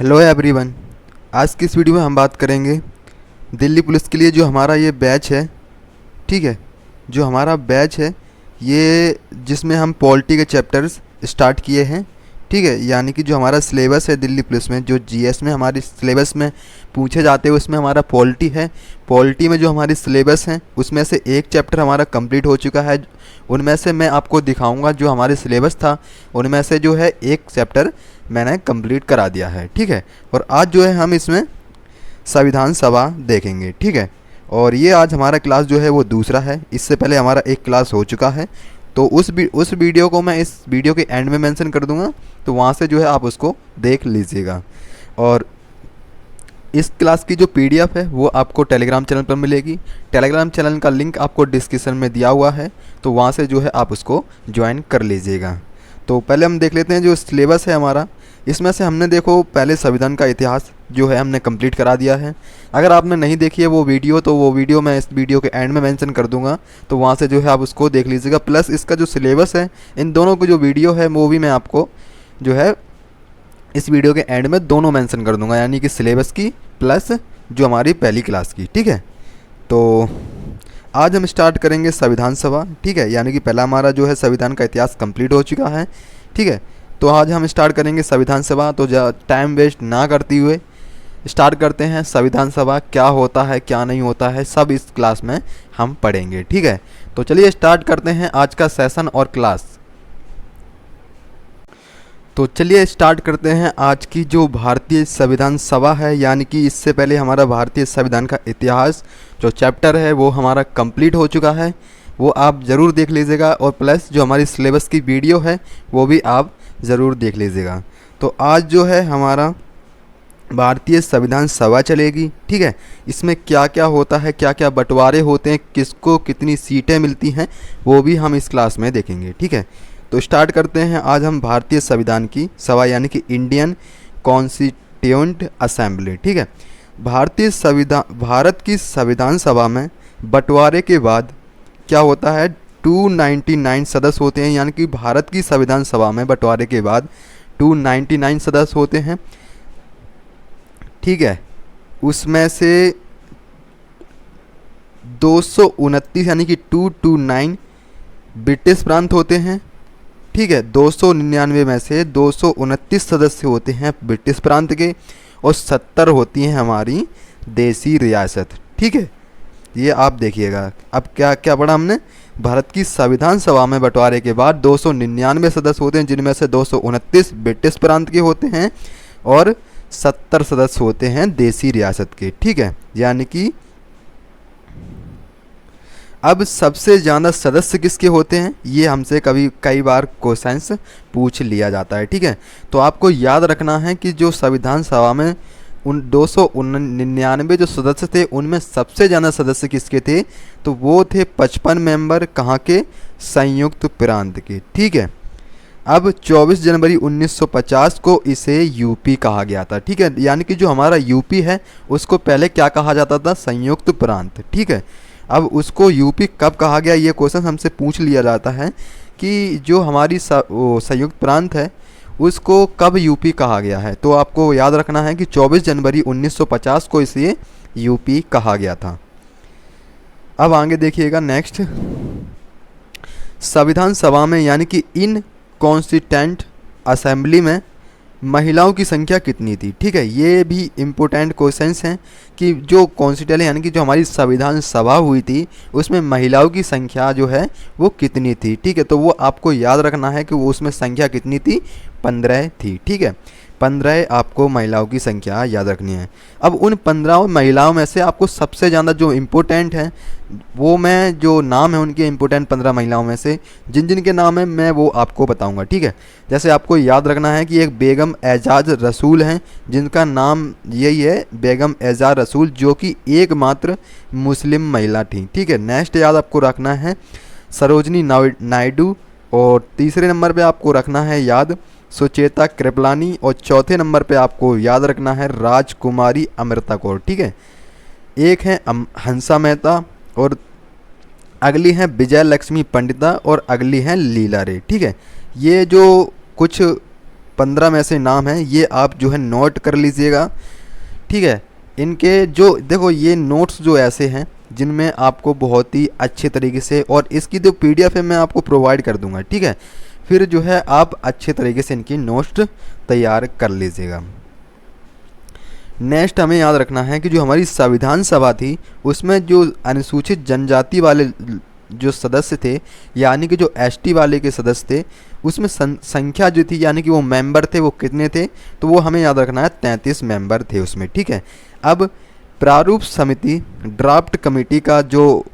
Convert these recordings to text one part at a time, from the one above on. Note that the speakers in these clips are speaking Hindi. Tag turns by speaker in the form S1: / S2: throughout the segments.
S1: Hello everyone. आज की इस वीडियो में हम बात करेंगे दिल्ली पुलिस के लिए जो हमारा ये बैच है। ठीक है, जो हमारा बैच है ये जिसमें हम पॉलिटी के चैप्टर्स स्टार्ट किए हैं। ठीक है, यानी कि जो हमारा सिलेबस है दिल्ली पुलिस में, जो जीएस में हमारे सिलेबस में पूछे जाते हैं उसमें हमारा पॉलिटी है। पॉलिटी में जो हमारी सिलेबस हैं उसमें से एक चैप्टर हमारा कंप्लीट हो चुका है। उनमें से मैं आपको दिखाऊंगा जो हमारे सिलेबस था उनमें से जो है एक चैप्टर मैंने कंप्लीट करा दिया है। ठीक है, और आज जो है हम इसमें संविधान सभा देखेंगे। ठीक है, और ये आज हमारा क्लास जो है वो दूसरा है। इससे पहले हमारा एक क्लास हो चुका है, तो उस वीडियो को मैं इस वीडियो के एंड में मेंशन कर दूंगा, तो वहाँ से जो है आप उसको देख लीजिएगा। और इस क्लास की जो पीडीएफ है वो आपको टेलीग्राम चैनल पर मिलेगी। टेलीग्राम चैनल का लिंक आपको डिस्क्रिप्शन में दिया हुआ है, तो वहाँ से जो है आप उसको ज्वाइन कर लीजिएगा। तो पहले हम देख लेते हैं जो सिलेबस है हमारा। इसमें से हमने देखो पहले संविधान का इतिहास जो है हमने कंप्लीट करा दिया है। अगर आपने नहीं देखी है वो वीडियो, तो वो वीडियो मैं इस वीडियो के एंड में मेंशन कर दूंगा, तो वहाँ से जो है आप उसको देख लीजिएगा। प्लस इसका जो सिलेबस है, इन दोनों को जो वीडियो है वो भी मैं आपको जो है इस वीडियो के एंड में दोनों मेंशन कर दूंगा, यानी कि सिलेबस की प्लस जो हमारी पहली क्लास की। ठीक है, तो आज हम स्टार्ट करेंगे संविधान सभा। ठीक है, यानी कि पहला हमारा जो है संविधान का इतिहास कंप्लीट हो चुका है। ठीक है, तो आज हम स्टार्ट करेंगे संविधान सभा। तो टाइम वेस्ट ना करते हुए स्टार्ट करते हैं। संविधान सभा क्या होता है, क्या नहीं होता है, सब इस क्लास में हम पढ़ेंगे। ठीक है, तो चलिए स्टार्ट करते हैं आज का सेशन और क्लास। तो चलिए स्टार्ट करते हैं आज की जो भारतीय संविधान सभा है, यानी कि इससे पहले हमारा भारतीय संविधान का इतिहास जो चैप्टर है वो हमारा कंप्लीट हो चुका है, वो आप ज़रूर देख लीजिएगा। और प्लस जो हमारी सिलेबस की वीडियो है वो भी आप ज़रूर देख लीजिएगा। तो आज जो है हमारा भारतीय संविधान सभा चलेगी। ठीक है, इसमें क्या क्या होता है, क्या क्या बंटवारे होते हैं, किसको कितनी सीटें मिलती हैं, वो भी हम इस क्लास में देखेंगे। ठीक है, तो स्टार्ट करते हैं आज हम भारतीय संविधान की सभा, यानी कि इंडियन कॉन्स्टिट्यूएंट असेंबली। ठीक है, भारत की संविधान सभा में बंटवारे के बाद क्या होता है, 299 सदस्य होते हैं। यानी कि भारत की संविधान सभा में बंटवारे के बाद 299 सदस्य होते हैं। ठीक है, उसमें से 229 यानी कि 229 ब्रिटिश प्रांत होते हैं। ठीक है, 299 में से 229 सदस्य होते हैं ब्रिटिश प्रांत के, और 70 होती हैं हमारी देसी रियासत। ठीक है, ये आप देखिएगा। अब क्या क्या पढ़ा हमने, भारत की संविधान सभा में बंटवारे के बाद 299 सदस्य होते हैं, जिनमें से 229 ब्रिटिश प्रांत के होते हैं और 70 सदस्य होते हैं देसी रियासत के। ठीक है, यानी कि अब सबसे ज़्यादा सदस्य किसके होते हैं, ये हमसे कई बार क्वेश्चंस पूछ लिया जाता है। ठीक है, तो आपको याद रखना है कि जो संविधान सभा में उन 299 जो सदस्य थे उनमें सबसे ज़्यादा सदस्य किसके थे, तो वो थे 55 मेंबर कहाँ के, संयुक्त प्रांत के। ठीक है, अब 24 जनवरी 1950 को इसे यूपी कहा गया था। ठीक है, यानी कि जो हमारा यूपी है उसको पहले क्या कहा जाता था, संयुक्त प्रांत। ठीक है, अब उसको यूपी कब कहा गया, ये क्वेश्चन हमसे पूछ लिया जाता है कि जो हमारी संयुक्त प्रांत है उसको कब यूपी कहा गया है। तो आपको याद रखना है कि 24 जनवरी 1950 को इसे यूपी कहा गया था। अब आगे देखिएगा नेक्स्ट, संविधान सभा में यानी कि इन कॉन्स्टिट्यूएंट असेंबली में महिलाओं की संख्या कितनी थी। ठीक है, ये भी इम्पोर्टेंट क्वेश्चंस हैं कि जो कॉन्स्टिट्यूएंट यानी कि जो हमारी संविधान सभा हुई थी उसमें महिलाओं की संख्या जो है वो कितनी थी। ठीक है, तो वो आपको याद रखना है कि वो उसमें संख्या कितनी थी, 15 थी। ठीक है, 15 आपको महिलाओं की संख्या याद रखनी है। अब उन 15 महिलाओं में से आपको सबसे ज़्यादा जो इम्पोर्टेंट है वो मैं जो नाम है उनके इम्पोर्टेंट 15 महिलाओं में से जिन जिन के नाम है मैं वो आपको बताऊंगा। ठीक है, जैसे आपको याद रखना है कि एक बेगम एजाज रसूल हैं, जिनका नाम यही है बेगम एजाज रसूल, जो कि एकमात्र मुस्लिम महिला थी। ठीक है, नेक्स्ट याद आपको रखना है सरोजनी नायडू, और तीसरे नंबर पे आपको रखना है याद सुचेता कृपलानी, और चौथे नंबर पे आपको याद रखना है राजकुमारी अमृता कौर। ठीक है, एक है हंसा मेहता, और अगली हैं विजय लक्ष्मी पंडिता, और अगली हैं लीला रे। ठीक है, ये जो कुछ 15 में ऐसे नाम हैं, ये आप जो है नोट कर लीजिएगा, ठीक है। इनके जो देखो ये नोट्स जो ऐसे हैं जिनमें आपको बहुत ही अच्छे तरीके से, और इसकी जो पीडीएफ है मैं आपको प्रोवाइड कर दूंगा, ठीक है। फिर जो है आप अच्छे तरीके से इनकी नोट्स तैयार कर लीजिएगा। नेक्स्ट हमें याद रखना है कि जो हमारी संविधान सभा थी उसमें जो अनुसूचित जनजाति वाले जो सदस्य थे, यानी कि जो एसटी वाले के सदस्य थे, उसमें संख्या जो थी यानी कि वो मेंबर थे वो कितने थे, तो वो हमें याद रखना है 33 मेंबर थे उसमें, ठीक है। अब प्रारूप समिति ड्राफ्ट कमेटी का जो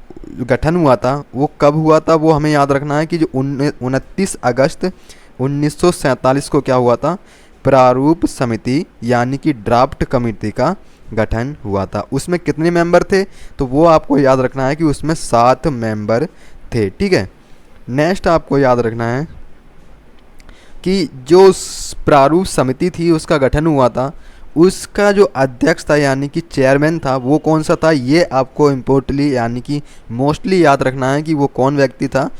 S1: गठन हुआ था वो कब हुआ था, वो हमें याद रखना है कि जो 29 अगस्त 1947 को क्या हुआ था, प्रारूप समिति यानी कि ड्राफ्ट कमेटी का गठन हुआ था। उसमें कितने मेंबर थे, तो वो आपको याद रखना है कि उसमें 7 मेंबर थे, ठीक है। नेक्स्ट आपको याद रखना है कि जो प्रारूप समिति थी उसका गठन हुआ था, उसका जो अध्यक्ष था यानी कि चेयरमैन था वो कौन सा था, ये आपको इम्पोर्टेंटली यानी कि मोस्टली याद रखना है कि वो कौन व्यक्ति था,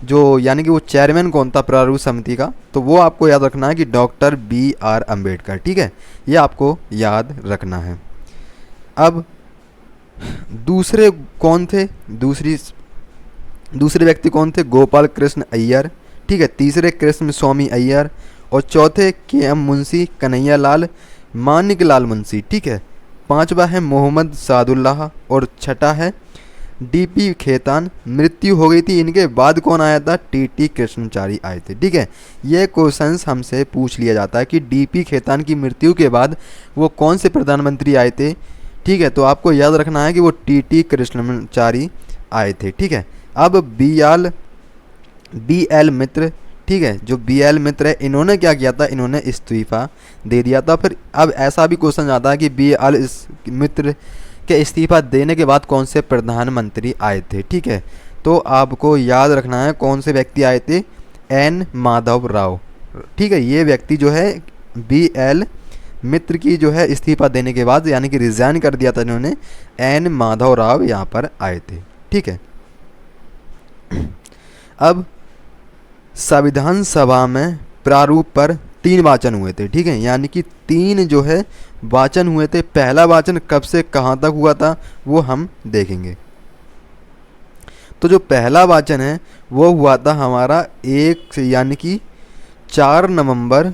S1: जो यानी कि वो चेयरमैन कौन था प्रारूप समिति का, तो वो आपको याद रखना है कि डॉक्टर BR अम्बेडकर, ठीक है। ये आपको याद रखना है। अब दूसरे कौन थे, दूसरे व्यक्ति कौन थे, गोपाल कृष्ण अय्यर, ठीक है। तीसरे कृष्ण स्वामी अय्यर, और चौथे KM मुंशी कन्हैया लाल मानिक लाल मुंशी, ठीक है। पांचवा है मोहम्मद सादुल्लाह, और छठा है DP खेतान। मृत्यु हो गई थी, इनके बाद कौन आया था, TT कृष्णचारी आए थे, ठीक है। ये क्वेश्चंस हमसे पूछ लिया जाता है कि DP खेतान की मृत्यु के बाद वो कौन से प्रधानमंत्री आए थे, ठीक है। तो आपको याद रखना है कि वो TT कृष्णचारी आए थे, ठीक है। अब BL मित्र, ठीक है, जो BL मित्र है इन्होंने क्या किया था, इन्होंने इस्तीफा दे दिया था। फिर अब ऐसा भी क्वेश्चन आता है कि BL मित्र के इस्तीफा देने के बाद कौन से प्रधानमंत्री आए थे, ठीक है। तो आपको याद रखना है कौन से व्यक्ति आए थे, N माधव राव, ठीक है। ये व्यक्ति जो है BL मित्र की जो है इस्तीफा देने के बाद यानी कि रिजाइन कर दिया था इन्होंने, N माधव राव यहाँ पर आए थे, ठीक है। अब संविधान सभा में प्रारूप पर 3 वाचन हुए थे, ठीक है, यानी कि 3 जो है वाचन हुए थे। पहला वाचन कब से कहाँ तक हुआ था वो हम देखेंगे। तो जो पहला वाचन है वो हुआ था हमारा यानी कि 4 नवंबर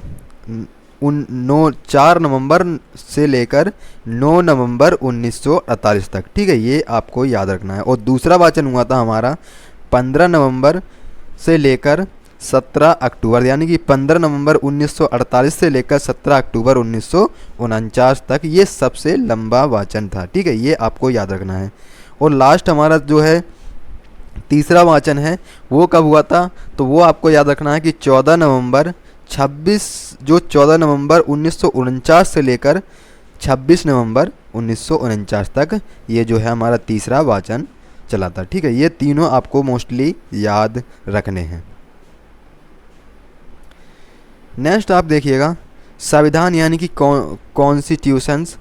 S1: 4 से लेकर 9 नवंबर 1948 तक, ठीक है। ये आपको याद रखना है। और दूसरा वाचन हुआ था हमारा 15 नवंबर से लेकर 17 अक्टूबर, यानी कि 15 नवंबर 1948 से लेकर 17 अक्टूबर 1949 तक। ये सबसे लंबा वाचन था, ठीक है। ये आपको याद रखना है। और लास्ट हमारा जो है तीसरा वाचन है वो कब हुआ था, तो वो आपको याद रखना है कि 14 नवंबर 1949 से लेकर 26 नवंबर 1949 तक ये जो है हमारा तीसरा वाचन चला था, ठीक है। ये तीनों आपको मोस्टली याद रखने हैं। नेक्स्ट आप देखिएगा संविधान यानी कि कॉन्स्टिट्यूशंस।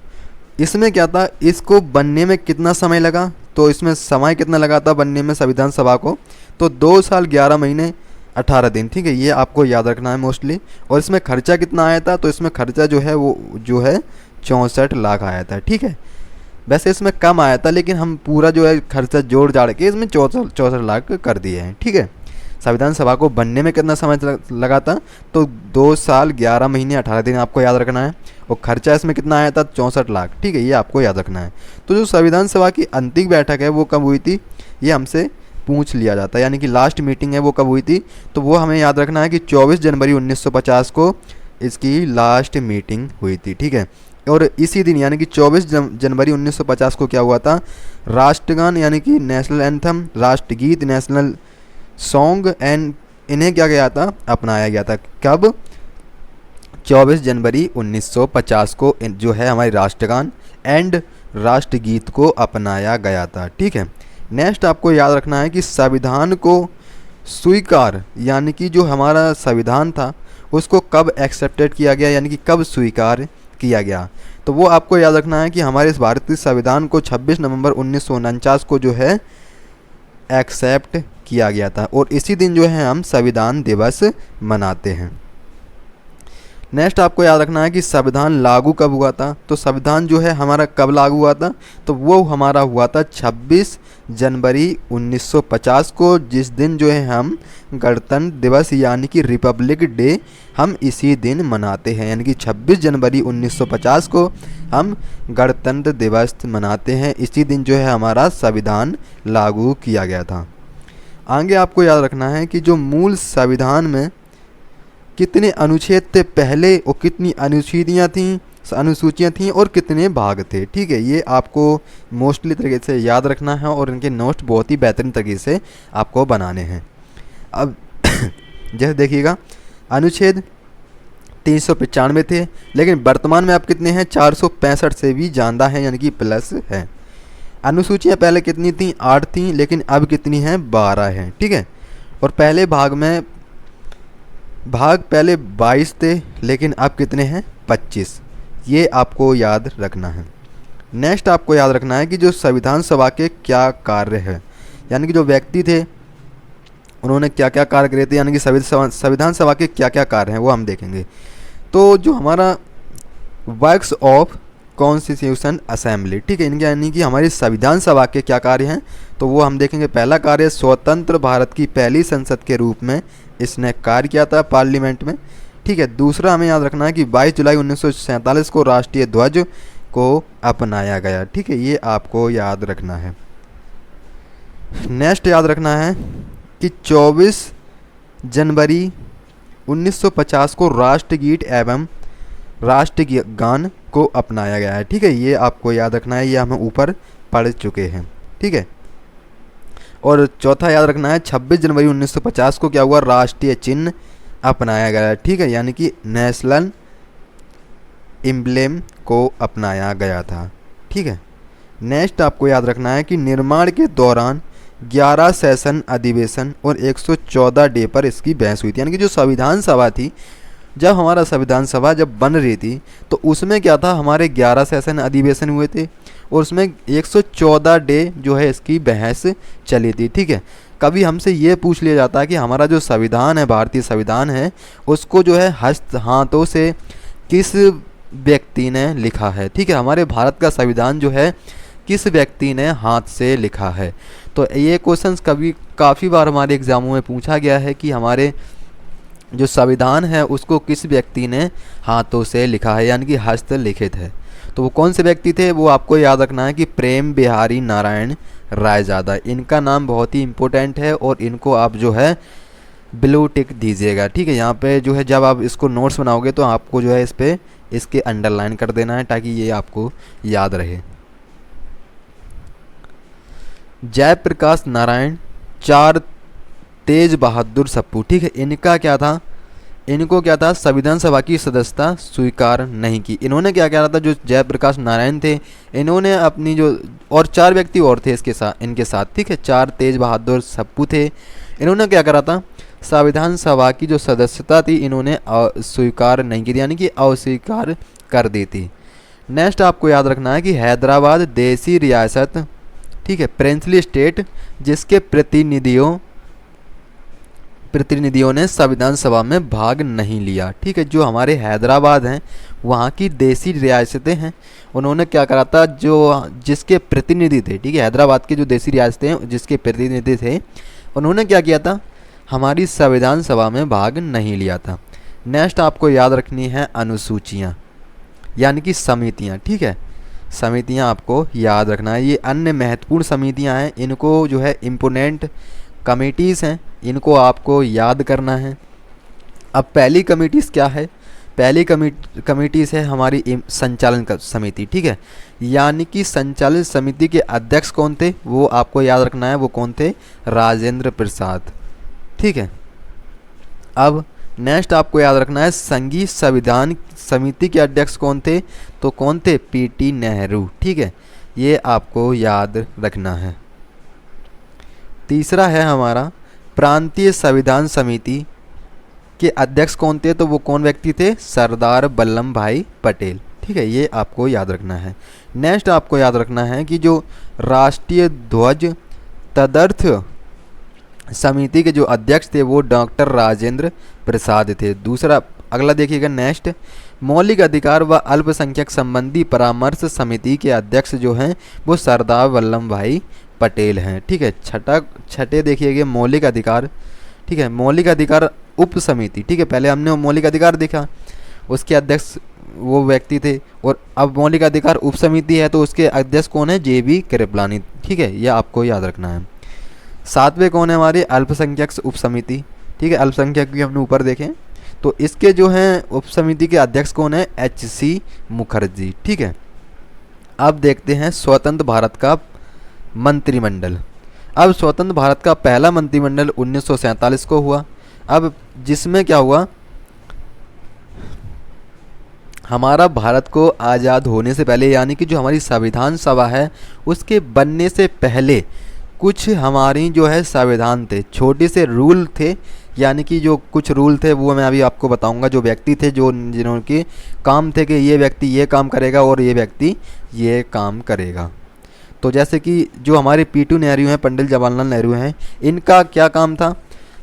S1: इसमें क्या था, इसको बनने में कितना समय लगा, तो इसमें समय कितना लगा था बनने में संविधान सभा को, तो 2 साल 11 महीने 18 दिन, ठीक है। ये आपको याद रखना है मोस्टली। और इसमें खर्चा कितना आया था, तो इसमें खर्चा जो है वो जो है 64 लाख आया था, ठीक है। वैसे इसमें कम आया था लेकिन हम पूरा जो है खर्चा जोड़ जाड़ के इसमें 64 लाख कर दिए हैं, ठीक है। संविधान सभा को बनने में कितना समय लगा था, तो 2 साल 11 महीने 18 दिन आपको याद रखना है। और खर्चा इसमें कितना आया था, 64 लाख, ठीक है। ये आपको याद रखना है। तो जो संविधान सभा की अंतिम बैठक है वो कब हुई थी, ये हमसे पूछ लिया जाता है, यानी कि लास्ट मीटिंग है वो कब हुई थी, तो वो हमें याद रखना है कि 24 जनवरी 1950 को इसकी लास्ट मीटिंग हुई थी, ठीक है। और इसी दिन यानी कि 24 जनवरी 1950 को क्या हुआ था, राष्ट्रगान यानी कि नेशनल एंथम, राष्ट्रगीत नेशनल सॉन्ग एंड इन्हें क्या गया था, अपनाया गया था। कब, 24 जनवरी 1950 को जो है हमारी राष्ट्रगान एंड राष्ट्रगीत को अपनाया गया था, ठीक है। नेक्स्ट आपको याद रखना है कि संविधान को स्वीकार यानी कि जो हमारा संविधान था उसको कब एक्सेप्टेड किया गया, यानी कि कब स्वीकार किया गया, तो वो आपको याद रखना है कि हमारे इस भारतीय संविधान को 26 नवंबर 1949 को जो है एक्सेप्ट किया गया था। और इसी दिन जो है हम संविधान दिवस मनाते हैं। नेक्स्ट आपको याद रखना है कि संविधान लागू कब हुआ था। तो संविधान जो है हमारा कब लागू हुआ था, तो वो हमारा हुआ था 26 जनवरी 1950 को, जिस दिन जो है हम गणतंत्र दिवस यानी कि रिपब्लिक डे हम इसी दिन मनाते हैं। यानी कि 26 जनवरी 1950 को हम गणतंत्र दिवस मनाते हैं। इसी दिन जो है हमारा संविधान लागू किया गया था। आगे आपको याद रखना है कि जो मूल संविधान में कितने अनुच्छेद थे पहले, और कितनी अनुसूचियाँ थीं और कितने भाग थे। ठीक है, ये आपको मोस्टली तरीके से याद रखना है और इनके नोट्स बहुत ही बेहतरीन तरीके से आपको बनाने हैं। अब जैसे देखिएगा, अनुच्छेद 395 थे, लेकिन वर्तमान में अब कितने हैं, 465 से भी ज़्यादा हैं, यानी कि प्लस है। अनुसूचियाँ पहले कितनी थीं, 8 थीं, लेकिन अब कितनी हैं, 12 हैं। ठीक है, और पहले भाग पहले 22 थे, लेकिन अब कितने हैं, 25। ये आपको याद रखना है। नेक्स्ट आपको याद रखना है कि जो संविधान सभा के क्या कार्य है, यानी कि जो व्यक्ति थे उन्होंने क्या क्या कार्य करे थे, यानी कि संविधान सभा के क्या क्या कार्य हैं वो हम देखेंगे। तो जो हमारा वर्क्स ऑफ कॉन्स्टिट्यूशन असेंबली, ठीक है, इनके यानी कि हमारी संविधान सभा के क्या कार्य हैं, तो वो हम देखेंगे। पहला कार्य, स्वतंत्र भारत की पहली संसद के रूप में इसने कार्य किया था पार्लियामेंट में। ठीक है, दूसरा हमें याद रखना है कि 22 जुलाई 1947 को राष्ट्रीय ध्वज को अपनाया गया। ठीक है, ये आपको याद रखना है। नेक्स्ट याद रखना है कि 24 जनवरी 1950 को राष्ट्रगीत एवं राष्ट्रगान को अपनाया गया है। ठीक है, ये आपको याद रखना है, ये हम ऊपर पढ़ चुके हैं। ठीक है, और चौथा याद रखना है 26 जनवरी 1950 को क्या हुआ, राष्ट्रीय चिन्ह अपनाया गया है। ठीक है, यानी कि नेशनल एम्ब्लेम को अपनाया गया था। ठीक है, नेक्स्ट आपको याद रखना है कि निर्माण के दौरान 11 सेशन अधिवेशन और 114 डे पर इसकी बहस हुई थी। यानी कि जो संविधान सभा थी, जब हमारा संविधान सभा जब बन रही थी तो उसमें क्या था, हमारे 11 सेशन अधिवेशन हुए थे और उसमें 114 डे जो है इसकी बहस चली थी। ठीक है, कभी हमसे ये पूछ लिया जाता है कि हमारा जो संविधान है, भारतीय संविधान है, उसको जो है हाथों से किस व्यक्ति ने लिखा है। ठीक है, हमारे भारत का संविधान जो है किस व्यक्ति ने हाथ से लिखा है। तो ये क्वेश्चंस काफ़ी बार हमारे एग्ज़ामों में पूछा गया है कि हमारे जो संविधान है उसको किस व्यक्ति ने हाथों से लिखा है, यानी कि हस्तलिखित है। तो वो कौन से व्यक्ति थे, वो आपको याद रखना है कि प्रेम बिहारी नारायण रायजादा। इनका नाम बहुत ही इम्पोर्टेंट है और इनको आप जो है ब्लू टिक दीजिएगा। ठीक है, यहाँ पे जो है जब आप इसको नोट्स बनाओगे तो आपको जो है इस पर इसके अंडरलाइन कर देना है ताकि ये आपको याद रहे। जयप्रकाश नारायण, 4 तेज बहादुर सप्पू। ठीक है, इनको क्या था, संविधान सभा की सदस्यता स्वीकार नहीं की। इन्होंने क्या करा था, जो जयप्रकाश नारायण थे, इन्होंने अपनी जो और 4 व्यक्ति और थे इनके साथ। ठीक है, 4 तेज बहादुर सप्पू थे। इन्होंने क्या करा था, संविधान सभा की जो सदस्यता थी इन्होंने स्वीकार नहीं की थी, यानी कि अस्वीकार कर दी थी। नेक्स्ट आपको याद रखना है कि हैदराबाद देसी रियासत, ठीक है, प्रिंसली स्टेट, जिसके प्रतिनिधियों ने संविधान सभा में भाग नहीं लिया। ठीक है, जो हमारे हैदराबाद हैं वहाँ की देसी रियासतें हैं, उन्होंने क्या करा था, जो जिसके प्रतिनिधि थे, ठीक है, हैदराबाद के जो देसी रियासतें हैं जिसके प्रतिनिधि थे, उन्होंने क्या किया था, हमारी संविधान सभा में भाग नहीं लिया था। नेक्स्ट आपको याद रखनी है अनुसूचियाँ, यानी कि समितियाँ। ठीक है, समितियाँ आपको याद रखना है, ये अन्य महत्वपूर्ण समितियाँ हैं, इनको जो है इम्पोर्टेंट कमेटीज़ हैं, इनको आपको याद करना है। अब पहली कमेटीज़ क्या है, पहली कमेटीज़ है हमारी संचालन समिति। ठीक है, यानी कि संचालन समिति के अध्यक्ष कौन थे, वो आपको याद रखना है, वो कौन थे, राजेंद्र प्रसाद। ठीक है, अब नेक्स्ट आपको याद रखना है संघीय संविधान समिति के अध्यक्ष कौन थे, तो कौन थे, पीटी नेहरू। ठीक है, ये आपको याद रखना है। तीसरा है हमारा प्रांतीय संविधान समिति के अध्यक्ष कौन थे, तो वो कौन व्यक्ति थे, सरदार वल्लभ भाई पटेल। ठीक है, ये आपको याद रखना है। नेक्स्ट आपको याद रखना है कि जो राष्ट्रीय ध्वज तदर्थ समिति के जो अध्यक्ष थे वो डॉक्टर राजेंद्र प्रसाद थे। दूसरा अगला देखिएगा नेक्स्ट, मौलिक अधिकार व अल्पसंख्यक संबंधी परामर्श समिति के अध्यक्ष जो हैं वो सरदार वल्लभ भाई पटेल हैं। ठीक है, छठे देखिएगा मौलिक अधिकार। ठीक है, मौलिक अधिकार उप समिति। ठीक है, पहले हमने मौलिक अधिकार देखा, उसके अध्यक्ष वो व्यक्ति थे, और अब मौलिक अधिकार उप समिति है तो उसके अध्यक्ष कौन है, JB कृपलानी। ठीक है, यह आपको याद रखना है। सातवें कौन है हमारे, अल्पसंख्यक उप समिति। ठीक है, अल्पसंख्यक भी हमने ऊपर देखें, तो इसके जो हैं उप समिति के अध्यक्ष कौन है, HC मुखर्जी। ठीक है, अब देखते हैं स्वतंत्र भारत का मंत्रिमंडल। अब स्वतंत्र भारत का पहला मंत्रिमंडल 1947 को हुआ। अब जिसमें क्या हुआ, हमारा भारत को आज़ाद होने से पहले, यानी कि जो हमारी संविधान सभा है उसके बनने से पहले कुछ हमारी जो है संविधान थे, छोटे से रूल थे, यानी कि जो कुछ रूल थे वो मैं अभी आपको बताऊंगा। जो व्यक्ति थे जो जिन्होंने काम थे कि ये व्यक्ति ये काम करेगा और ये व्यक्ति ये काम करेगा। तो जैसे कि जो हमारे P2 नेहरू हैं, पंडित जवाहरलाल नेहरू हैं, इनका क्या काम था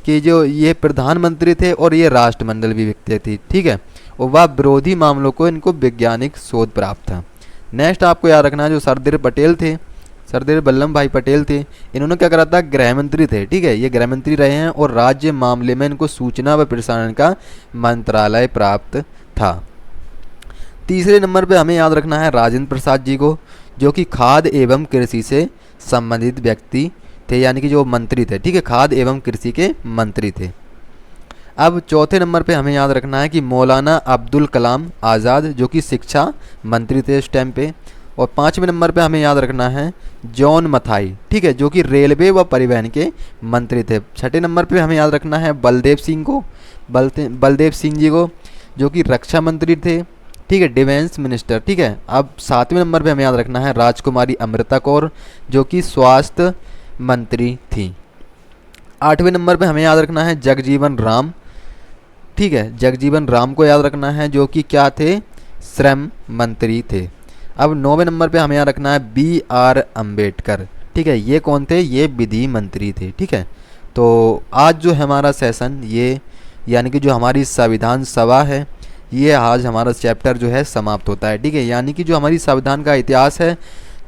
S1: कि जो ये प्रधानमंत्री थे और ये राष्ट्रमंडल भी व्यक्ति थी। ठीक है, और वह विरोधी मामलों को इनको वैज्ञानिक शोध प्राप्त था। नेक्स्ट आपको याद रखना है जो सरदार पटेल थे, सरदार वल्लभ भाई पटेल थे, इन्होंने क्या करा था, गृह मंत्री थे। ठीक है, ये गृह मंत्री रहे हैं और राज्य मामले में इनको सूचना व प्रसारण का मंत्रालय प्राप्त था। तीसरे नंबर पे हमें याद रखना है राजेंद्र प्रसाद जी को, जो कि खाद्य एवं कृषि से संबंधित व्यक्ति थे, यानी कि जो मंत्री थे। ठीक है, खाद्य एवं कृषि के मंत्री थे। अब चौथे नंबर पे हमें याद रखना है कि मौलाना अब्दुल कलाम आज़ाद, जो कि शिक्षा मंत्री थे उस टाइम पे। और पाँचवें नंबर पे हमें याद रखना है जॉन मथाई। ठीक है, जो कि रेलवे व परिवहन के मंत्री थे। छठे नंबर पे हमें याद रखना है बलदेव सिंह जी को, जो कि रक्षा मंत्री थे। ठीक है, डिफेंस मिनिस्टर। ठीक है, अब सातवें नंबर पे हमें याद रखना है राजकुमारी अमृता कौर, जो कि स्वास्थ्य मंत्री थी। आठवें नंबर पे हमें याद रखना है जगजीवन राम। ठीक है, जगजीवन राम को याद रखना है, जो कि क्या थे, श्रम मंत्री थे। अब नौवें नंबर पे हमें याद रखना है BR अम्बेडकर। ठीक है, ये कौन थे, ये विधि मंत्री थे। ठीक है, तो आज जो है हमारा सेशन ये, यानी कि जो हमारी संविधान सभा है, ये आज हमारा चैप्टर जो है समाप्त होता है। ठीक है, यानी कि जो हमारी संविधान का इतिहास है,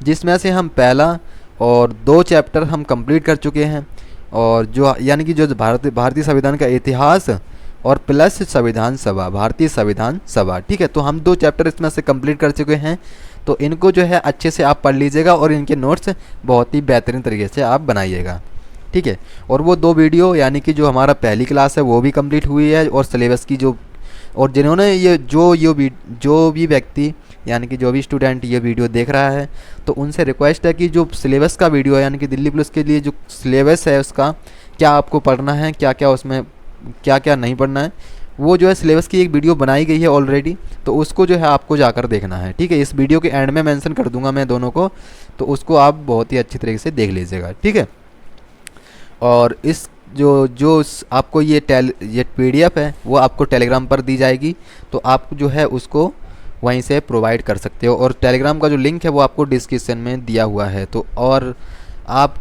S1: जिसमें से हम पहला और 2 चैप्टर हम कंप्लीट कर चुके हैं, और जो यानी कि जो भारतीय संविधान का इतिहास और प्लस संविधान सभा, भारतीय संविधान सभा। ठीक है, तो हम 2 चैप्टर इसमें से कंप्लीट कर चुके हैं। तो इनको जो है अच्छे से आप पढ़ लीजिएगा और इनके नोट्स बहुत ही बेहतरीन तरीके से आप बनाइएगा। ठीक है, और वो 2 वीडियो, यानी कि जो हमारा पहली क्लास है वो भी कंप्लीट हुई है, और सिलेबस की जो, और जिन्होंने ये जो भी व्यक्ति, यानी कि जो भी स्टूडेंट ये वीडियो देख रहा है, तो उनसे रिक्वेस्ट है कि जो सिलेबस का वीडियो है, यानी कि दिल्ली पुलिस के लिए जो सिलेबस है उसका क्या आपको पढ़ना है, क्या क्या उसमें क्या क्या नहीं पढ़ना है, वो जो है सिलेबस की एक वीडियो बनाई गई है ऑलरेडी, तो उसको जो है आपको जाकर देखना है। ठीक है, इस वीडियो के एंड में मेंशन कर दूंगा मैं दोनों को, तो उसको आप बहुत ही अच्छी तरीके से देख लीजिएगा। ठीक है, और इस जो आपको ये PDF है वो आपको टेलीग्राम पर दी जाएगी, तो आप जो है उसको वहीं से प्रोवाइड कर सकते हो, और टेलीग्राम का जो लिंक है वो आपको डिस्क्रिप्शन में दिया हुआ है। तो और आप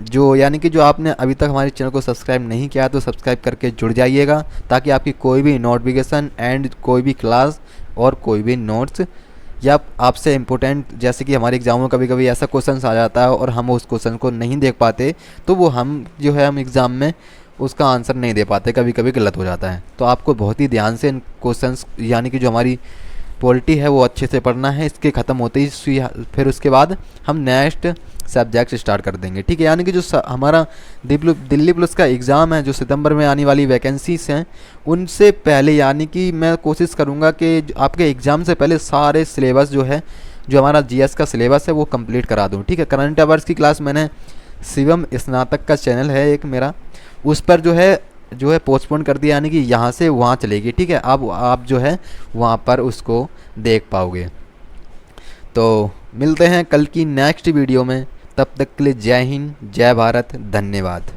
S1: जो, यानी कि जो आपने अभी तक हमारे चैनल को सब्सक्राइब नहीं किया तो सब्सक्राइब करके जुड़ जाइएगा, ताकि आपकी कोई भी नोटिफिकेशन एंड कोई भी क्लास और कोई भी नोट्स या आपसे इम्पोर्टेंट, जैसे कि हमारे एग्ज़ाम में कभी कभी ऐसा क्वेश्चन आ जाता है और हम उस क्वेश्चन को नहीं देख पाते, तो वो हम जो है हम एग्ज़ाम में उसका आंसर नहीं दे पाते, कभी कभी गलत हो जाता है। तो आपको बहुत ही ध्यान से इन क्वेश्चंस, यानी कि जो हमारी पॉलिटी है वो अच्छे से पढ़ना है। इसके ख़त्म होते ही फिर उसके बाद हम नेक्स्ट सब्जेक्ट स्टार्ट कर देंगे। ठीक है, यानी कि जो हमारा दिल्ली पुलिस का एग्ज़ाम है, जो सितंबर में आने वाली वैकेंसीज हैं, उनसे पहले, यानी कि मैं कोशिश करूँगा कि आपके एग्ज़ाम से पहले सारे सिलेबस जो है, जो हमारा GS का सिलेबस है वो कंप्लीट करा दूँ। ठीक है, करंट अफेयर्स की क्लास मैंने शिवम स्नातक का चैनल है एक मेरा, उस पर जो है पोस्टपोन कर दिया, यानी कि यहाँ से वहाँ चलेगी। ठीक है, अब आप जो है वहाँ पर उसको देख पाओगे। तो मिलते हैं कल की नेक्स्ट वीडियो में, तब तक के लिए जय हिंद, जय भारत, धन्यवाद।